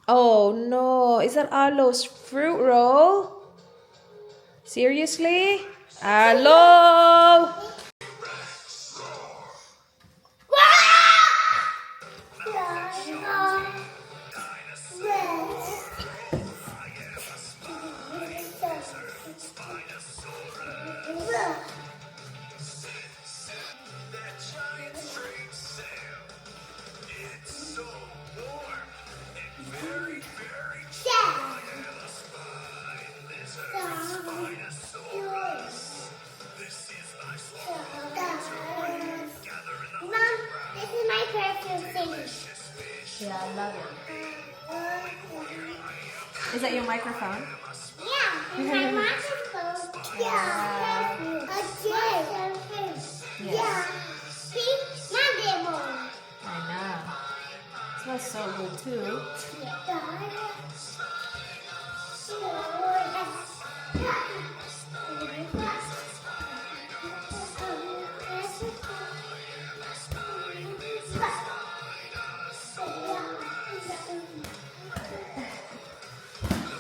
Oh no, is that Arlo's fruit roll? Seriously? Arlo! Yeah, I love it. Is that your microphone? Yeah, it's my microphone. Yeah. Yeah. See? My demo. I know. It smells so good too.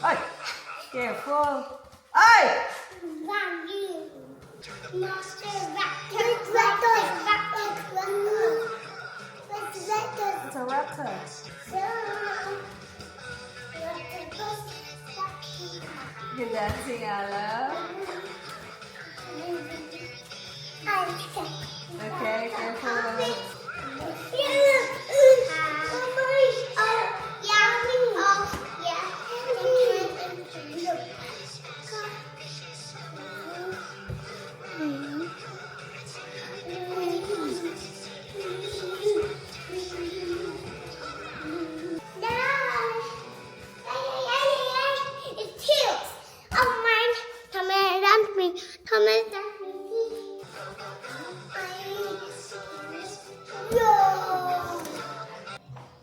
Ay! Careful! Ay! It's a raptor. You're dancing, Ella. Okay, careful.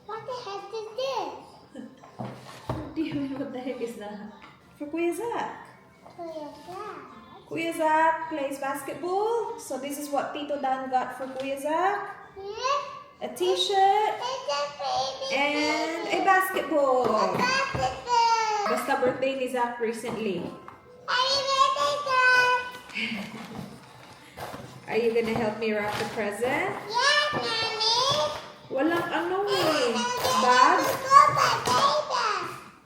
What the heck is this? What do you mean, what the heck is that? For Kuya Zach. Toy Dad. Kuya Zach plays basketball. So this is what Tito Dan got for Kuya Zach. Yeah. A t-shirt It's a baby. and a basketball. Basketball. Basta birthday ni Zach recently. Happy birthday, Dad. Are you gonna help me wrap the present? Yeah, Mommy. Walang ano eh. Bag? Go by baby.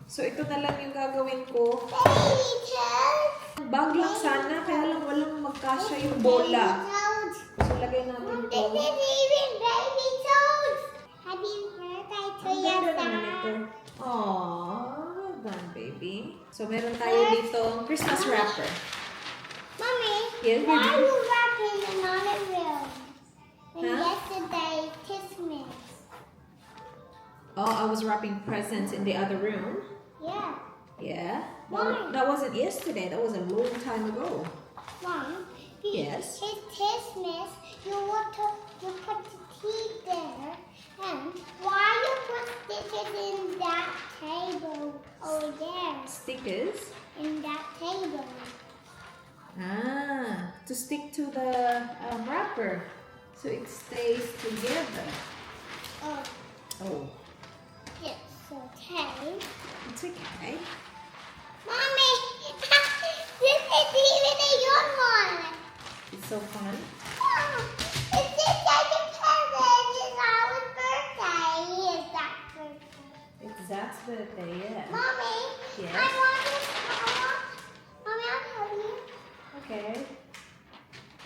So ito na lang yung gagawin ko. Baby toes. Bag lang sana, kaya lang walang magkasya yung bola. So lagay natin This ito. is even baby toes. Happy birthday to Ang your ganda naman ito. dad. Aww, well done, baby. So meron tayo dito Christmas wrapper. Mommy, Yes, why baby. are you wrapping another room? And Huh? yesterday, Christmas. Oh, I was wrapping presents in the other room. Yeah. Yeah. Why? That wasn't yesterday. That was a long time ago. Mom, Yes. It's Christmas. You put the tea there. And why you put stickers in that table over there? Stickers. In that table. Ah, to stick to the wrapper. So it stays together. Oh, Oh, it's okay. it's okay. Mommy, this is even a young one. It's so fun. Oh, it's just like a present. It's our birthday. It's that birthday. It's Zach's birthday, yeah. Mommy, Yes? I want this. Mommy, I'll help you. Okay.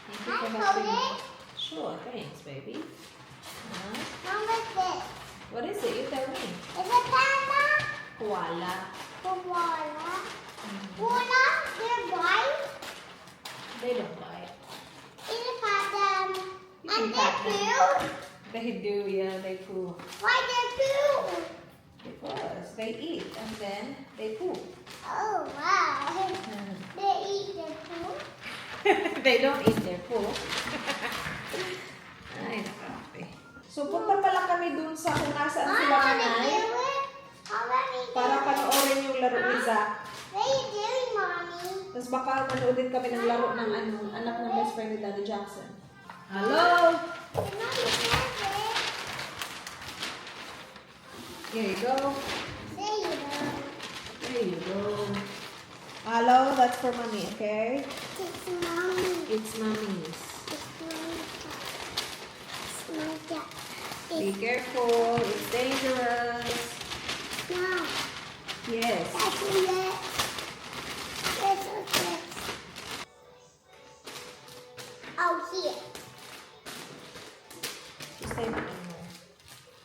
Thank you for I hold helping me. it. Sure, thanks, baby. Mom, what's this? What is it? You tell me. Is it panda? Koala. Koala. Koala? They're white. They don't bite. Is it panda? You And can they're pat them. blue? They do, yeah, they poo. Why they're blue? Because they eat and then they poop. Oh, wow. They eat their food? They don't eat their poo. Ay, nakape. So, punta pala kami dun sa kung nasaan sila Mom, nanay do it? How about me do para it? panoorin yung laro ni Zach. What are you doing, Mommy? Tapos baka manood din kami ng laro ng anak ng best friend ni Daddy Jackson. Hello? Here you go. There you go. Hello, that's for mommy, okay? It's mommy. It's mommy's. It's my dad. Be careful, it's dangerous. No. Yes. That's it. That's okay. Oh, here. Just tape it in there.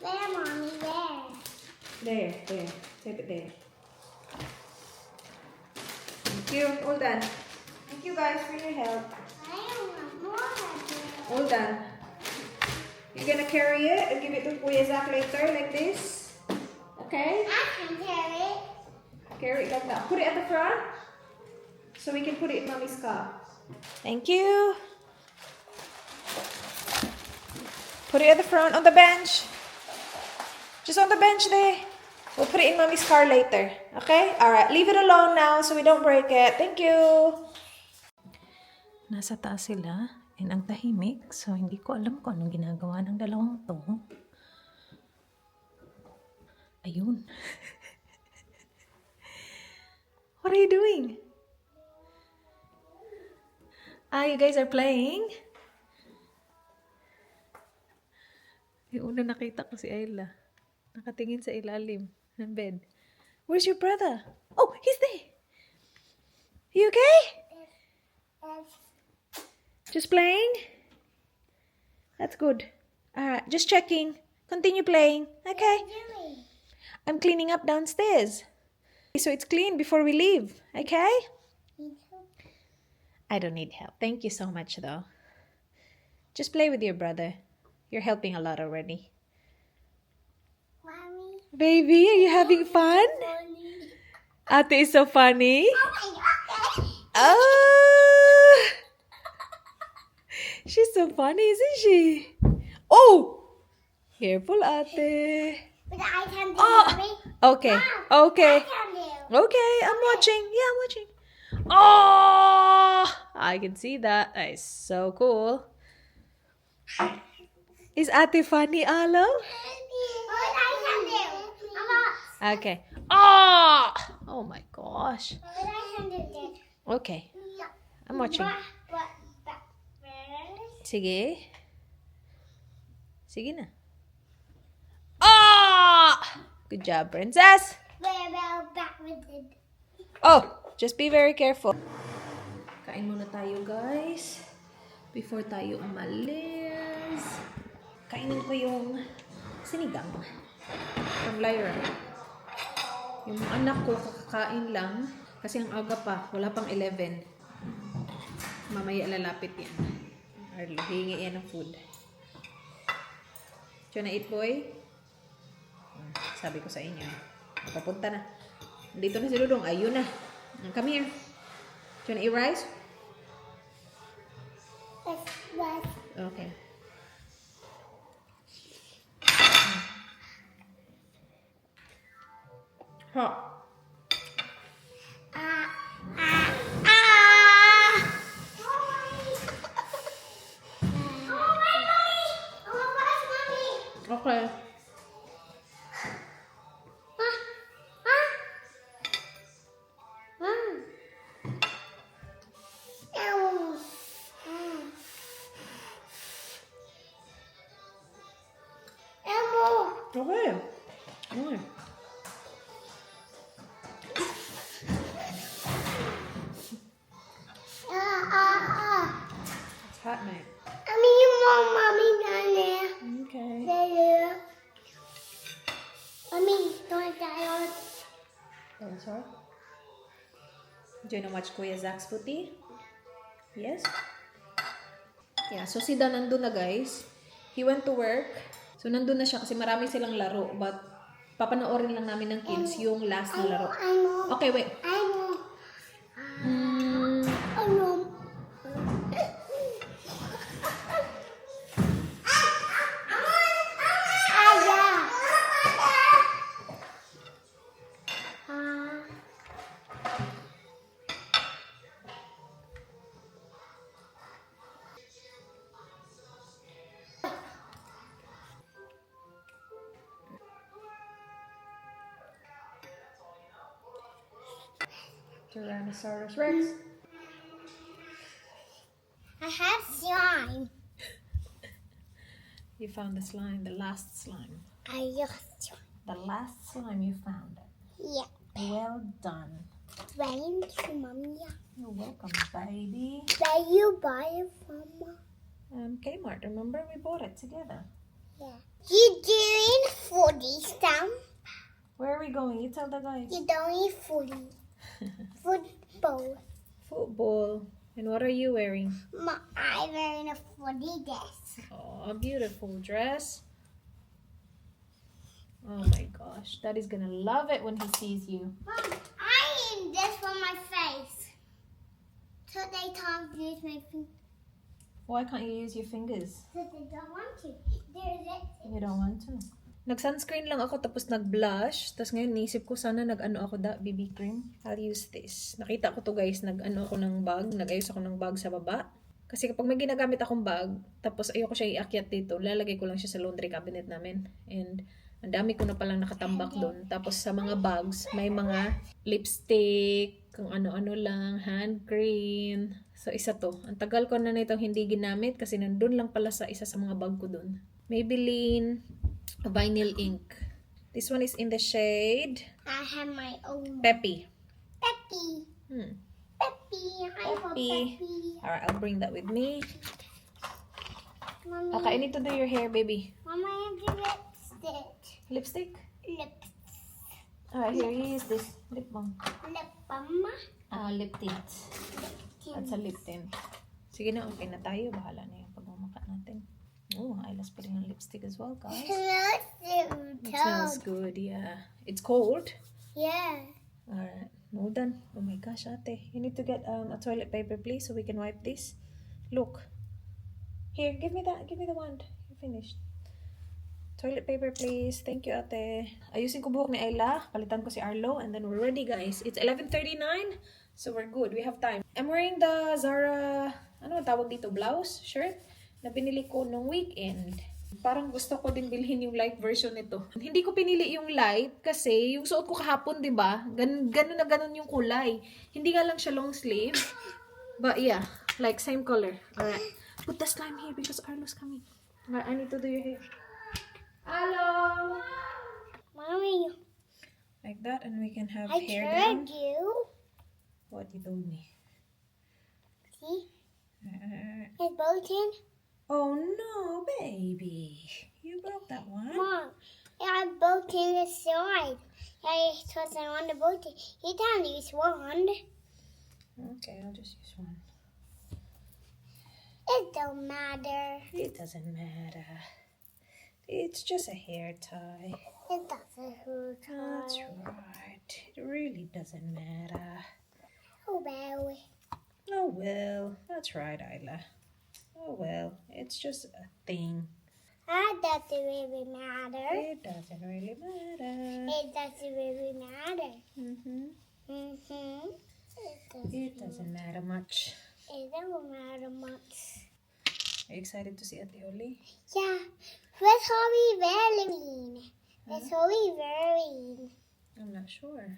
There, mommy, there. There. Tape it there. Thank you. All done. Thank you guys for your help. I don't want more of it. All done. You're gonna carry it and give it to Kuya Zach later, like this. Okay? I can carry it. Carry it like that. Put it at the front so we can put it in mommy's cup. Thank you. Put it at the front on the bench. Just on the bench there. We'll put it in mommy's car later. Okay? Alright. Leave it alone now so we don't break it. Thank you. Nasa taas sila and ang tahimik, so hindi ko alam kung anong ginagawa ng dalawang to. Ayun. What are you doing? You guys are playing? Yung una nakita ko si Ayla. Nakatingin sa ilalim ng bed. Where's your brother? Oh, he's there. You okay? Just playing? That's good. Alright, just checking. Continue playing. Okay. I'm cleaning up downstairs. So it's clean before we leave. Okay? I don't need help. Thank you so much though. Just play with your brother. You're helping a lot already. Mommy. Baby, are you having fun? Mommy. Ate is so funny. Oh my God. Oh! She's so funny, isn't she? Oh! Careful, ate. But I can do Oh! mommy. Okay. Okay. I can do. Okay, I'm watching. Yeah, I'm watching. Oh! I can see that. That is so cool. Is ate funny, Alo? What I can do. Mama. Okay. Oh! Oh my gosh. What I can do this. Okay. I'm watching. What? Sige. Sige na. Ah! Good job, princess. Backwards. Oh, just be very careful. Kain muna tayo, guys. Before tayo umalis. Kainin ko yung sinigang from Lyra. Yung anak ko kakakain lang kasi ang aga pa, wala pang 11. Mamaya lalapit yan. Or hingi yan ng food. Do you wanna eat, boy? Sabi ko sa inyo. Papunta na. Dito na si Dudong. Ayun na. Come here. Do you wanna eat rice? Okay. Hot. Okay. Okay. Okay. It's hot night. Okay. Oh, sorry. Do you know much Kuya Zach's footy? Yes? Yeah, so si Dan nandun na, guys. He went to work. So nandun na siya kasi marami silang laro. But papanoorin lang namin ng kids yung last na laro. Okay, wait. Tyrannosaurus Rex. I have slime. You found the slime, the last slime. I just. The last slime you found. Yeah. Well done. Thank you, Mommy. You're welcome, baby. Where you buy it from? Kmart, remember? We bought it together. Yeah. You doing footy stamp? Where are we going? You tell the guys. You don't eat footy. Football. Football. And what are you wearing? I'm wearing a footy dress. Oh, a beautiful dress. Oh my gosh. Daddy's gonna love it when he sees you. Mom, I need this for my face. So they can't use my fingers. Why can't you use your fingers? Because they don't want to. There's it. You don't want to. Nag-sunscreen lang ako tapos nag-blush. Tapos ngayon nisip ko sana nag-ano ako BB cream. I'll use this. Nakita ko to guys, nag-ano ako ng bag. Nag-ayos ako ng bag sa baba. Kasi kapag may ginagamit akong bag, tapos ayoko siya iakyat dito, lalagay ko lang siya sa laundry cabinet namin. And ang dami ko na palang nakatambak doon. Tapos sa mga bags, may mga lipstick, kung ano-ano lang, hand cream. So isa to. Ang tagal ko na nitong hindi ginamit kasi nandun lang pala sa isa sa mga bag ko doon. Maybelline Vinyl Ink. This one is in the shade I have my own. Peppy. Peppy. Peppy. I'm a Peppy. Peppy. Alright, I'll bring that with me. Mommy. Okay, I need to do your hair, baby. Mama, I have the lipstick. Lipstick? Lips. Alright, here, use this. Lip balm. Lip balm. Lip tint. That's a lip tint. Sige na, okay na tayo. Bahala na yung pagmamaka natin. Oh, Isla's putting on lipstick as well, guys. It smells good, yeah. It's cold. Yeah. Alright, well done. Oh my gosh, ate. You need to get a toilet paper, please, so we can wipe this. Look. Here, give me that. Give me the wand. You're finished. Toilet paper, please. Thank you, ate. Ayusin ko buhok ni Ayla. Palitan ko si Arlo. And then we're ready, guys. It's 11:39. So we're good. We have time. I'm wearing the Zara, ano tawag dito? Blouse? Shirt? Na binili ko nung weekend. Parang gusto ko din bilhin yung light version nito. Hindi ko pinili yung light kasi yung suot ko kahapon, di ba? Ganun na ganun yung kulay. Hindi nga lang siya long sleeve. But yeah, like same color. Alright. Put the slime here because Arlo's coming. Alright, I need to do your hair. Hello! Mommy, Like that and we can have I hair told down. you. What you told me. See? Alright. It's broken. Oh no, baby. You broke that one. Mom, I broken the side. I thought I want to break it. You can't use one. Okay, I'll just use one. It don't matter. It doesn't matter. It's just a hair tie. It doesn't hurt. That's right. It really doesn't matter. Oh well. Oh well. That's right, Isla. Oh well. It's just a thing. That doesn't really matter. It doesn't really matter. It doesn't really matter. It doesn't matter much. It don't matter much. Are you excited to see Ate Oli? Yeah. That's how we wearing. That's how we wearing. I'm not sure.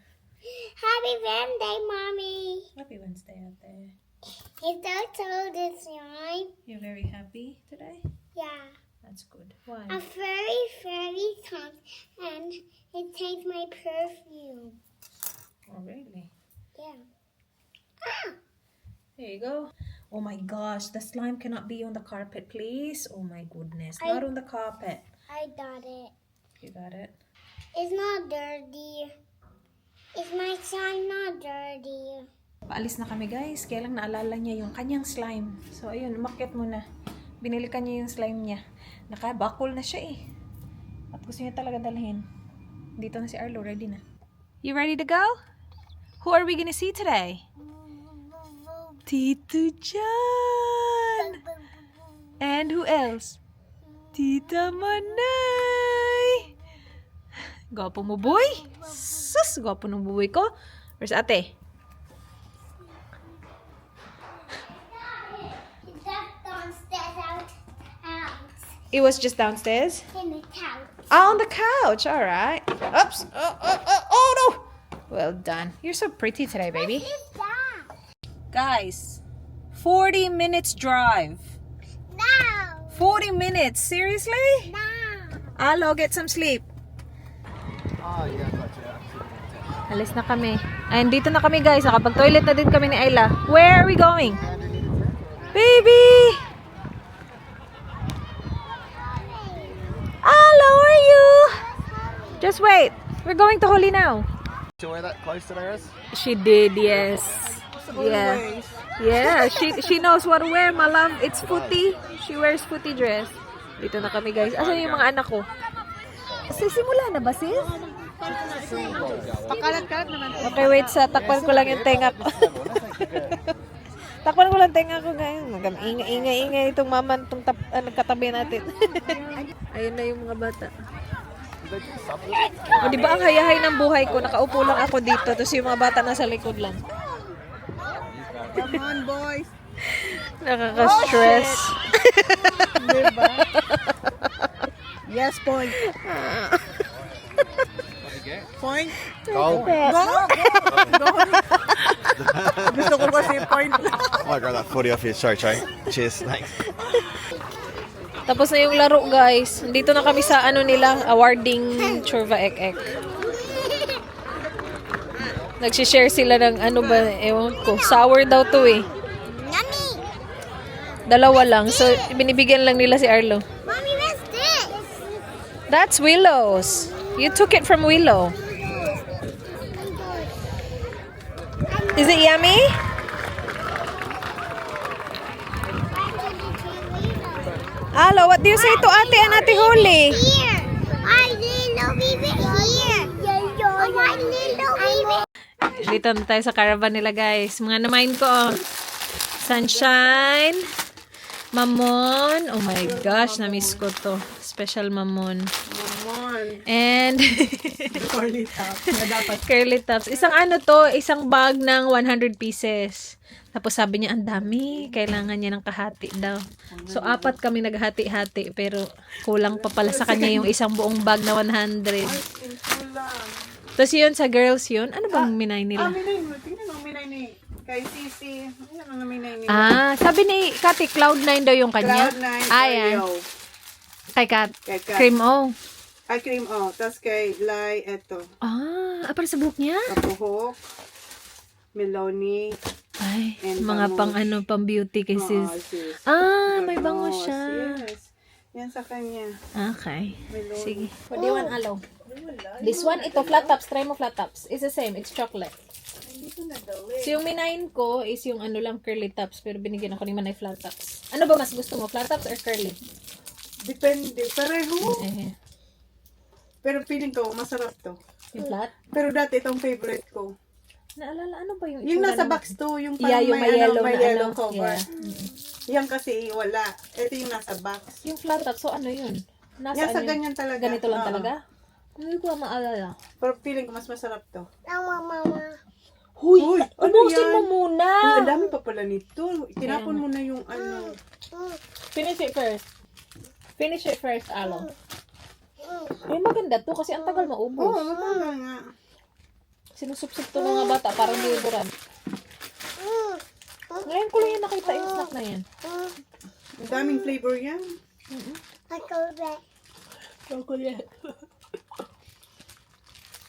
Happy Wednesday, Mommy. Happy Wednesday, Ate. It's also this line. You're very happy today? Yeah. That's good. Why? A fairy comes and it takes my perfume. Oh, really? Yeah. Ah! There you go. Oh my gosh, the slime cannot be on the carpet, please. Oh my goodness. Not on the carpet. I got it. You got it? It's not dirty. Is my slime not dirty? Paalis na kami guys. Kaya lang naalala niya yung kanyang slime. So ayun, umakyat muna. Binilikan niya yung slime niya. Nakabakol na siya eh. At gusto niya talaga dalhin. Dito na si Arlo, ready na. You ready to go? Who are we gonna see today? Tito Jan! And who else? Tita Manay! Gwapo mo, boy? Sus, gwapo ng buhay ko. Where's ate? It's just downstairs out. It was just downstairs? In the couch. On the couch, alright. Oops. Oh no! Well done. You're so pretty today, baby. What is that? Guys, 40 minutes drive. No. 40 minutes? Seriously? No. Alo, get some sleep. Alis na kami. Ayun, dito na kami guys. Nakapag-toilet na din kami ni Ayla. Where are we going? Baby! Hello, are you? Just wait. We're going to Holy now. To wear that close to theirs? She did, yes. Yeah. Yeah, she knows what to wear, my love. It's footy. She wears footy dress. Dito na kami guys. Asan yung mga anak ko? Sisimula na ba sis? Pakalat-kalat naman. Okay, wait sa takpan ko lang yung tenga ko. Takpan ko lang tenga ko guys. Ingay-ingay itong mama itong katabi natin. Ayun na yung mga bata. O, di ba ang hayahay ng buhay ko? Nakaupo lang ako dito. Tapos yung mga bata nasa likod lang. Come on, boys. Nakaka-stress. Diba? Yes, point. Point. Goal. Go! Gusto ko kasi point. I might grab that footy off you. Sorry, Trey. Cheers. Thanks. Tapos na yung laro guys. Dito na kami sa ano nila, awarding Churva Ek. Nagsishare sila ng ano ba, ewan ko. Sour daw to eh. Yummy. Dalawa lang. So, binibigyan lang nila si Arlo. Mommy, what's this? That's Willow's. You took it from Willow. Is it yummy? Alo, what do you say to Ate and Ate Holly? Here. My little baby here. My little baby. Dito na tayo sa caravan nila guys. Mga namain ko. Oh. Sunshine. Mamon. Oh my gosh, na-miss ko to. Special mamon. And Curly top. Na dapat. curly tops. Isang ano to, isang bag ng 100 pieces. Tapos sabi niya, ang dami. Kailangan niya ng kahati daw. So, 4 kami naghati-hati. Pero kulang pa pala sa kanya yung isang buong bag na 100. Tapos yun, sa girls yun. Ano bang minay nila? Minay mo. Tingnan mo, minay ni kay Sisi. Ano ang minay ni? Sabi ni Kati, Cloud9 daw yung kanya. Cloud9. Ayan. Oreo. Kay Kat. Kay Kat. Cream O. Ay, cream, oh. Tapos kay Lai, eto. Para sa buhok niya? Kapuhok. Meloni. Ay, And mga bangus. pang ano, pang beauty kay sis. Sis. May bango Bangus, siya. Yes. Yan sa kanya. Okay. Meloni. Sige. What do you want, Alo? This one, ito, flat tops. Try mo flat tops. It's the same. It's chocolate. So, yung minayin ko is yung ano lang, curly tops. Pero binigyan ako ni Manay flat tops. Ano ba mas gusto mo? Flat tops or curly? Depende. Pareho. Eh, Pero feeling ko, masarap to. yung flat? Pero dati, itong favorite ko. Naalala, ano ba yung Yung itsura nasa ng- box to, yung Yeah, parang yung may yellow may na yellow ano. cover. Yeah. Yan kasi wala. Ito yung nasa box. Yung flat top, so ano yun? Yan Nasaan sa yun? ganyan talaga. Ganito lang Oo. talaga? Hindi ko maalala. Pero feeling ko mas masarap to. Mama. Huy! ano Ubusin yan? mo muna! Uy, ang dami pa pala nito. Tinapon mo na yung ano. Finish it first. Finish it first, Alo. Ay, maganda to kasi ang tagal maubos. Oo, maganda nga. Sinusupsup to ng mga bata para deodorant. Ngayon ko lang yan nakita yung snack na yan. Ang daming flavor yan. Chocolate.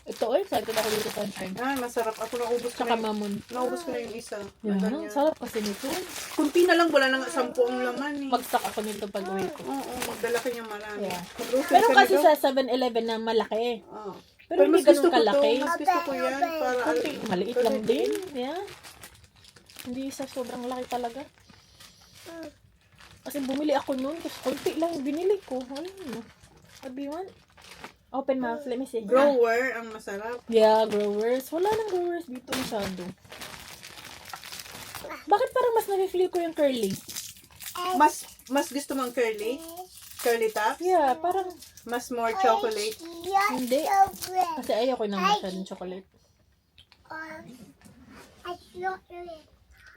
Ito, excited ako dito sunshine. Ah, masarap. Ako naubos ko Tsaka na, mamon. naubos ko na yung isa. Yan, Ganyan. sarap kasi nito. Kunti na lang, wala nang 10 ang laman eh. Mag-stock ako nito pag uwi ko. Oo, magdala ka niya marami. Yeah. Mag-grocery Pero ka kasi na daw. sa 7-Eleven na malaki. Oo. Pero hindi mas gusto ganun ko to. kalaki. Mas gusto ko yan. Para Maliit lang din. Yeah. Hindi sa sobrang laki talaga. Kasi bumili ako noon. Kasi konti lang yung binili ko. Ano yun? What do you want? Open mouth. Let me see. Grower ang masarap. Yeah, growers. Wala nang growers dito masyado. Bakit parang mas nafe-feel ko yung curly? Mas gusto mong curly? Curly tops? Yeah, parang Mas more chocolate? hindi. Kasi ayoko nang masyadong chocolate.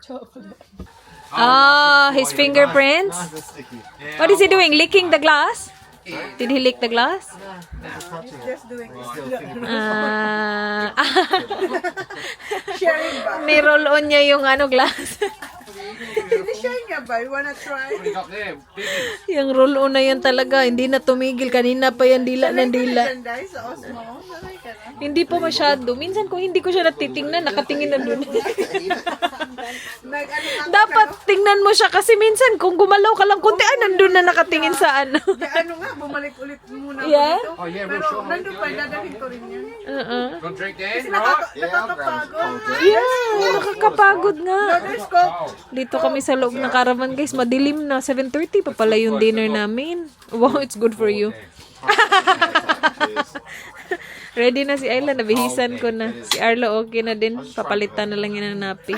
Chocolate. His fingerprints? What is he doing? Licking the glass? Did he lick the glass? Just doing sharing ba? Niroll on niya yung ano glass. Hindi sharing nga ba? You wanna try? Yung roll on na yan talaga. Hindi na tumigil. Kanina pa yan dila ng dila. Guys, sa Osmo. Sanay ka na. Hindi pa masyado. Minsan kung hindi ko siya natitingnan, nakatingin na dun. Dapat tingnan mo siya kasi minsan kung gumalaw ka lang kunti, ay nandun na nakatingin sa ano. Ano nga, bumalik ulit muna ako Yeah? dito. Pero nandun pa, dadalhin ko rin yun. Kasi nakakapagod. Yeah, nakakapagod nga. Let's go. Dito kami sa loob ng caravan guys, madilim na. 7:30 pa pala yung dinner namin. Wow, it's good for you. Ready na si Ayla, nabihisan ko na. Si Arlo okay na din. Papalitan na lang yan ng napi.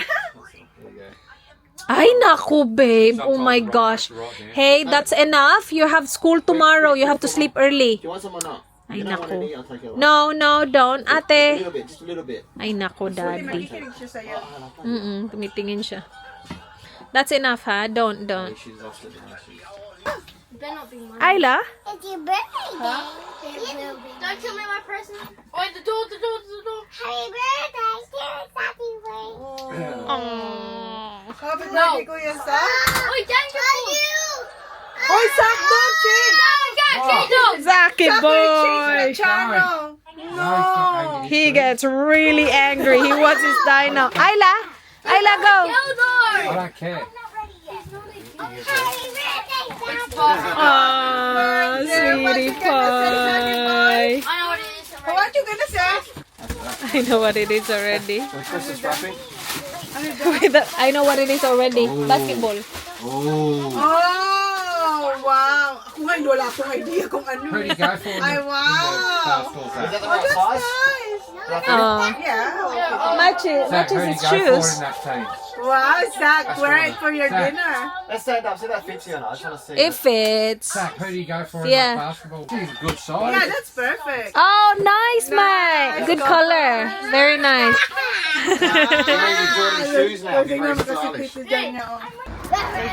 Ay, naku, babe. Oh my gosh. Hey, that's enough. You have school tomorrow. You have to sleep early. Do you want some or not? Ay, You don't want naku. any, I'll take it away. No, no, don't. A Ate. little bit, just a little bit. Ay, naku, daddy. Makikinig siya sa'yo. Tumitingin siya. That's enough, ha? Don't. She's lost it now. She's... Ayla? It's your birthday. Don't you make my present? Wait, the door. Happy birthday, happy birthday. Happy birthday, Kuya Sam. Wait, thank you. Hoy, Sam, don't change. Zaki boy! Chano. No. He gets really angry. He wants his dino. Ayla? Ayla, go! I don't care. Happy birthday, Daddy. Aww, sweetie pie. What you gonna say? I know what it is already. Christmas wrapping? I know what it is already. Basketball. Oh. Oh, wow. Ako nga, wala akong idea kung ano. Pretty go for it. Ay, wow. Is that the right size? Nice. Yeah. Matches Zach, who do his you go for shoes. in that team? Wow, Zach, wear it for your Zach. dinner. Let's stand up. See that fits you or not? I just want to see. It fits. Zach, who do you go for in Yeah. that basketball? He's a good size. Yeah, that's perfect. Oh, nice, Mike. Good color. Very nice. Maybe Jordan's shoes now. Pwede Very naman kasi stylish. pito dyan niya. Oh.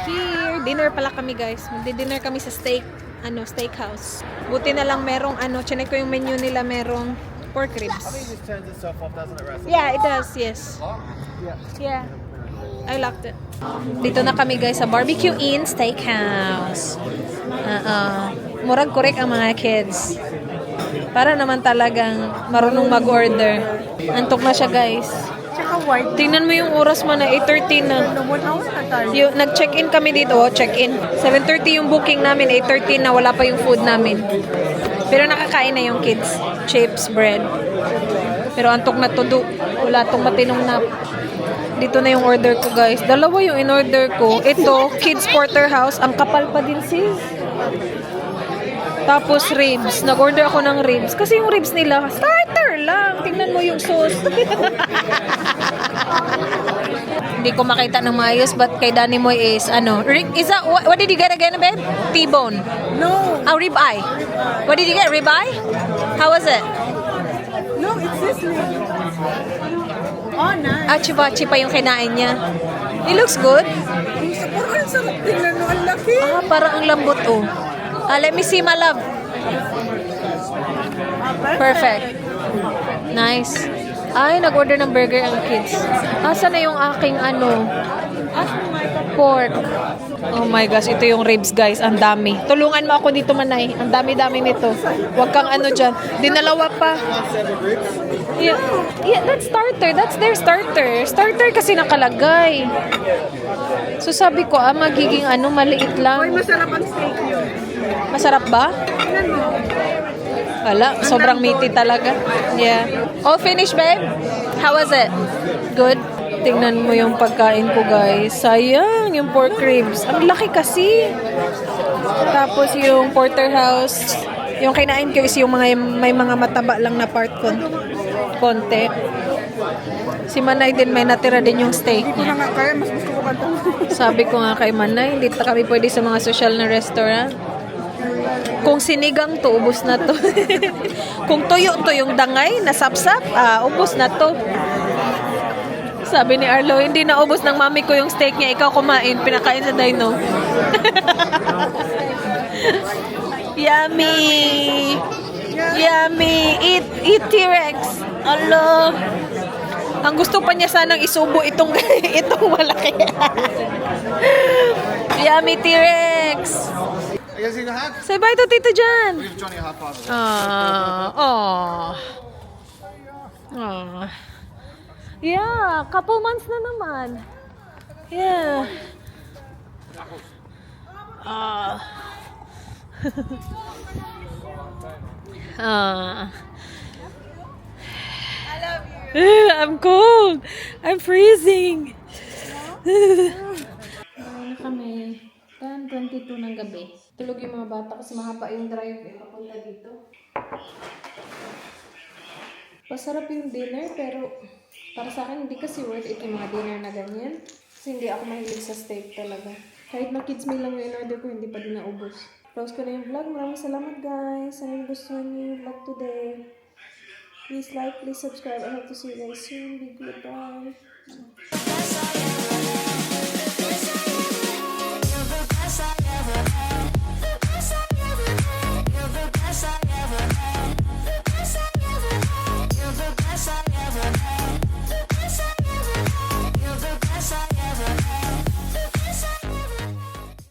Here, dinner pala kami guys. Magdi-dinner kami sa steakhouse. Buti na lang merong chinek ko yung menu nila, merong pork ribs. It just turns itself off, doesn't it, Russell? Yeah, it does, yes. Yeah. I liked it. Dito na kami guys sa Barbecue Inn Steakhouse. Murag korek ang mga kids. Para naman talagang marunong mag-order. Antok na siya guys. Tsaka white. Tingnan mo yung oras man na 8:30 na. 1 hour na tayo. Nag-check-in kami dito, check-in. 7:30 yung booking namin, 8:30 na wala pa yung food namin. Pero nakakain na yung kids. Chips, bread. Pero antok na todo. Wala tong matinong nap. Dito na yung order ko, guys. Dalawa yung in-order ko. Ito, kids porterhouse. Ang kapal pa din, sis. Tapos ribs. Nag-order ako ng ribs. Kasi yung ribs nila, starter lang. Tingnan mo yung sauce. Hindi ko makita ng maayos, but kay Danny Moy is, is that, what did you get again, babe? T-bone. No. Oh, rib eye. What did you get? Rib eye? How was it? No, it's sizzling. Oh, nice. Achi-bachi pa yung kinain niya. It looks good. Ang sarap tingnan mo. Ang laki. Parang ang lambot, oh. Let me see, my love. Perfect. Nice. Ay, nag-order ng burger ang kids. Asa na yung aking pork. Oh my gosh, ito yung ribs, guys. Ang dami. Tulungan mo ako dito, Manay. Ang dami-dami nito. Huwag kang dyan. Dinalawa pa. Yeah, that's starter. That's their starter. Starter kasi nakalagay. So sabi ko, magiging maliit Ay, lang. masarap ang steak yun. Masarap ba? Tingnan mo. Wala, sobrang meaty talaga. Yeah. All finished, babe? How was it? Good? Tingnan mo yung pagkain ko, guys. Sayang, yung pork ribs. Ang laki kasi. Tapos yung porterhouse. Yung kinain ko is yung may mga mataba lang na part konti. Si Manay din may natira din yung steak Hindi ko niya. na nga kaya. Mas gusto ko ba ito? Sabi ko nga kay Manay, hindi kami pwede sa mga social na restaurant. Kung sinigang to, ubos na to. Kung tuyo to yung dangay na sapsap, ubos na to. Sabi ni Arlo, hindi na ubos ng mami ko yung steak niya, ikaw kumain, pinakain sa dino. Yummy! Yummy! Eat T-Rex! Alo! Ang gusto pa niya sanang isubo itong itong malaki. Yummy T-Rex! You guys need a hug? Say bye to Tito Jan! Give Johnny a high five. Yeah, couple months na naman. Yeah. I love you. I'm cold. I'm freezing. Na kami. 10:22 ng gabi. Tulog yung mga bata kasi mahaba yung drive papunta dito. Masarap yung dinner pero para sa akin hindi kasi worth it yung mga dinner na ganyan. Kasi hindi ako mahilig sa steak talaga. Kahit na kids meal lang yung in-order ko, hindi pa din naubos. Close ko na yung vlog. Maraming salamat guys. Sana gustuhan niyo yung vlog today. Please like, please subscribe. I hope to see you guys soon. Be good. Bye.